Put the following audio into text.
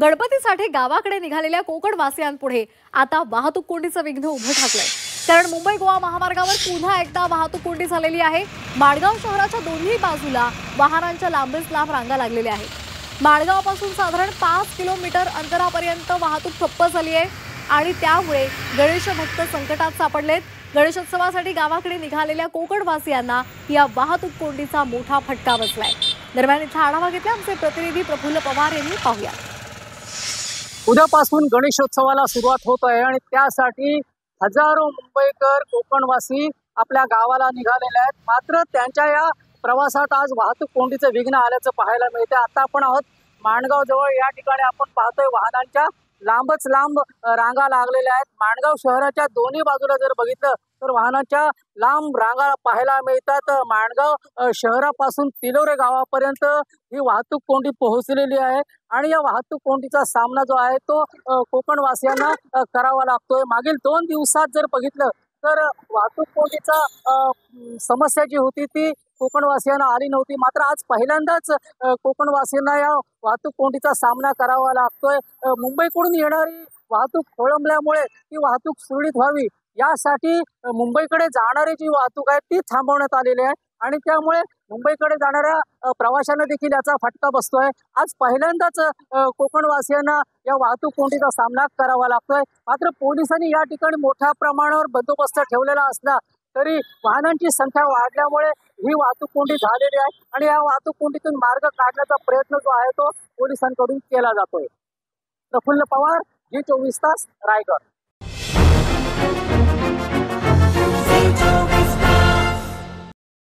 गणपतीसाठी गावाकडे निघालेल्या कोकणवासियांपुढे आता वाहतूक कोंडीचं विघ्न उभं ठाकलंय। कारण मुंबई गोवा महामार्गावर पुन्हा एकदा वाहतूक कोंडी झालेली आहे। माळगाव शहराच्या दोन्ही बाजूला वाहनांच्या लांबच लांब रांगा लागलेल्या आहेत। माळगावपासून साधारण 5 किलोमीटर अंतरापर्यंत वाहतूक ठप्प झाली आहे आणि त्यामुळे गणेश भक्त संकटात सापडलेत। गणेशोत्सवासाठी गावाकडे निघालेल्या कोकणवासियांना या वाहतूक कोंडीचा मोठा फटका बसलाय। दरम्यान इथं आढावा घेतला आमचे प्रतिनिधी प्रफुल्ल पवार यांनी। पाहूया। उद्यापासून गणेशोत्सवाला सुरुवात होत आहे आणि त्यासाठी हजारो मुंबईकर कोकणवासी आपल्या गावाला निघालेले आहेत। मात्र त्यांच्या या प्रवासात आज वाहतूक कोंडीचं विघ्न आल्याचं पाहायला मिळते। आता आपण आहोत माणगाव जवळ। या ठिकाणी आपण पाहतोय वाहनांच्या लांबच लांब रांगा लागलेल्या आहेत। माणगाव शहराच्या दोन्ही बाजूला जर बघितलं तर वाहनांच्या लांब रांगा पाहायला मिळतात। माणगाव शहरापासून तिलोरे गावापर्यंत ही वाहतूक कोंडी पोहोचलेली आहे आणि या वाहतूक कोंडीचा सामना जो आहे तो कोकणवासियांना करावा लागतोय। मागील 2 दिवसात जर बघितलं तर वाहतूक कोंडीचा समस्या जी होती ती कोकणवासियांना आली नव्हती। मात्र आज पहिल्यांदाच कोकणवासियांना या वाहतूक कोंडीचा सामना करावा लागतोय। मुंबईकडून येणारी वाहतूक खोळंबल्यामुळे ती वाहतूक सुरळीत व्हावी यासाठी मुंबईकडे जाणारी जी वाहतूक आहे ती थांबवण्यात आलेली आहे आणि त्यामुळे मुंबईकडे जाणाऱ्या प्रवाशांना देखील याचा फटका बसतोय। आज पहिल्यांदाच कोकणवासियांना या वाहतूक कोंडीचा सामना करावा लागतोय। मात्र पोलिसांनी या ठिकाणी मोठ्या प्रमाणावर बंदोबस्त ठेवलेला असला तरी वाहनांची संख्या वाढल्यामुळे ही वाहतूक कोंडी झालेली आहे आणि या वाहतूक कोंडीतून मार्ग काढण्याचा प्रयत्न जो आहे तो पोलिसांकडून केला जातोय। प्रफुल्ल पवार, G24 तास, रायगड।